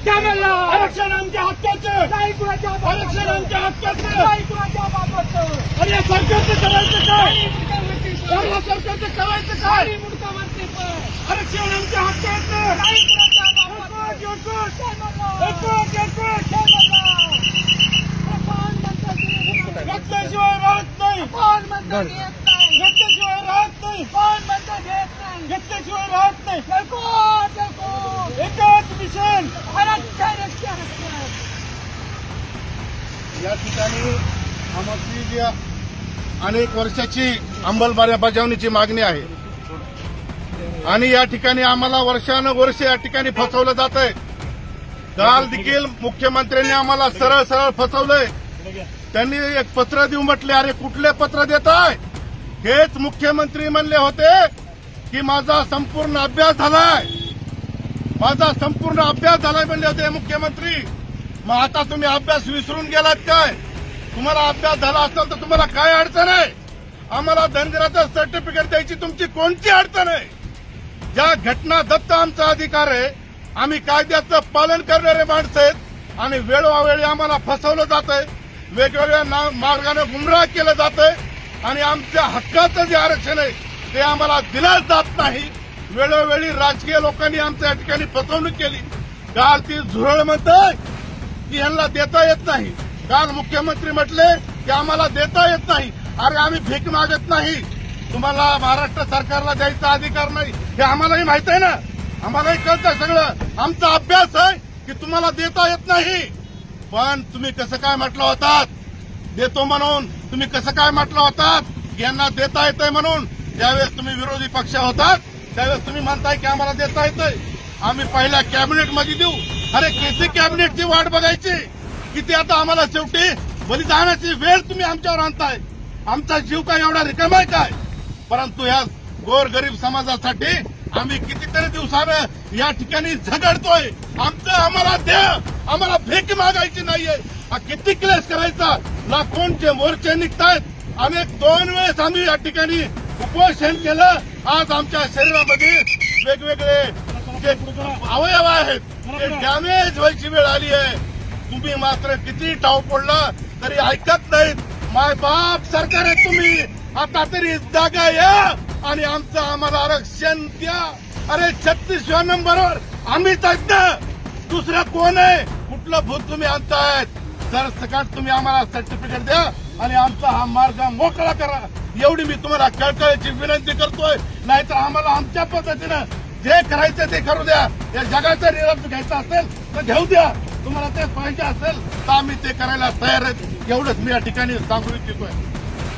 क्या म्हणला? आरक्षण आमच्या हक्काचं नाही, कुणाच्या आरक्षण आमच्या हक्काचं नाही, कुणाच्या बापाचं. अरे या सरकारचं करायचं काय? या सरकारचं करायचं काय? आरक्षण आमच्या हक्काचं नाही, कुणाच्या बापाचं. घेतल्याशिवाय राहत नाही, घेतल्याशिवाय राहत नाही, घेतल्याशिवाय राहत नाही. एकच मिशन. या ठिकाणी आमची जी अनेक वर्षाची अंमलबजावणीची मागणी आहे आणि या ठिकाणी आम्हाला वर्षानुवर्षे या ठिकाणी फसवलं जात आहे. काल देखील मुख्यमंत्र्यांनी आम्हाला सरळ सरळ फसवलंय. त्यांनी एक पत्र देऊन म्हटले, अरे कुठले पत्र देताय? हेच मुख्यमंत्री म्हणले होते की माझा संपूर्ण अभ्यास झालाय, माझा संपूर्ण अभ्यास झालाय म्हणले होते मुख्यमंत्री. मग आता तुम्ही अभ्यास विसरून गेलात काय? तुम्हाला अभ्यास झाला असेल तर तुम्हाला काय अडचण आहे? आम्हाला धनगराचं सर्टिफिकेट द्यायची तुमची कोणती अडचण आहे? ज्या घटना दत्त आमचा अधिकार आहे, आम्ही कायद्याचं पालन करणारे माणसं आहेत आणि वेळोवेळी आम्हाला फसवलं जात आहे, वेगवेगळ्या मार्गाने गुमराह केलं जात आहे आणि आमच्या हक्काचं जे आरक्षण आहे ते आम्हाला दिलं जात नाही. वेळोवेळी राजकीय लोकांनी आमच्या या ठिकाणी फसवणूक केली. काल ती झुरळ म्हणते की यांना देता येत नाही. काल मुख्यमंत्री म्हटले की आम्हाला देता येत नाही. अरे आम्ही भीक मागत नाही, तुम्हाला महाराष्ट्र सरकारला द्यायचा अधिकार नाही हे आम्हालाही माहित आहे ना, आम्हालाही कळतं सगळं. आमचा अभ्यास आहे की तुम्हाला देता येत नाही. पण तुम्ही कसं काय म्हटलं होतात देतो म्हणून? तुम्ही कसं काय म्हटलं होतात यांना देता येतंय म्हणून? ज्यावेळेस तुम्ही विरोधी पक्ष होतात त्यावेळेस तुम्ही म्हणताय की आम्हाला देता येतंय. आम्ही पहिल्या कॅबिनेटमध्ये देऊ. अरे किती कॅबिनेटची वाट बघायची? किती आता आम्हाला शेवटी बलिदानाची वेळ तुम्ही आमच्यावर आणताय. आमचा जीव काय एवढा रिकामा आहे काय? परंतु या गोरगरीब समाजासाठी आम्ही कितीतरी दिवसानं या ठिकाणी झगडतोय. आमचं आम्हाला द्या, आम्हाला भीक मागायची नाहीये. हा किती क्लेश करायचा? लाखोंचे मोर्चे निघतायत. अनेक 2 वेळेस आम्ही या ठिकाणी उपोषण केलं. आज आमच्या शरीरामध्ये वेगवेगळे जे अवयव आहेत ते डॅमेज व्हायची वेळ आली आहे. तुम्ही मात्र किती टाव पडला तरी ऐकत नाहीत. माय बाप सरकार आहे तुम्ही. आता तरी जागा या आणि आमचं आम्हाला आरक्षण द्या. अरे 36व्या नंबरवर आम्हीच आहेत ना, दुसरं कोण आहे? कुठलं भूत तुम्ही आणतायत? सर सकट तुम्ही आम्हाला सर्टिफिकेट द्या आणि आमचा हा मार्ग मोकळा करा, एवढी मी तुम्हाला कळकळीची विनंती करतोय. नाहीतर आम्हाला आमच्या पद्धतीनं जे करायचं ते करू द्या. या जगाचा निरोप घ्यायचा असेल तर घेऊ द्या. तुम्हाला ते पाहिजे असेल तर आम्ही ते करायला तयार आहेत. एवढंच मी या ठिकाणी सांगू इच्छितोय.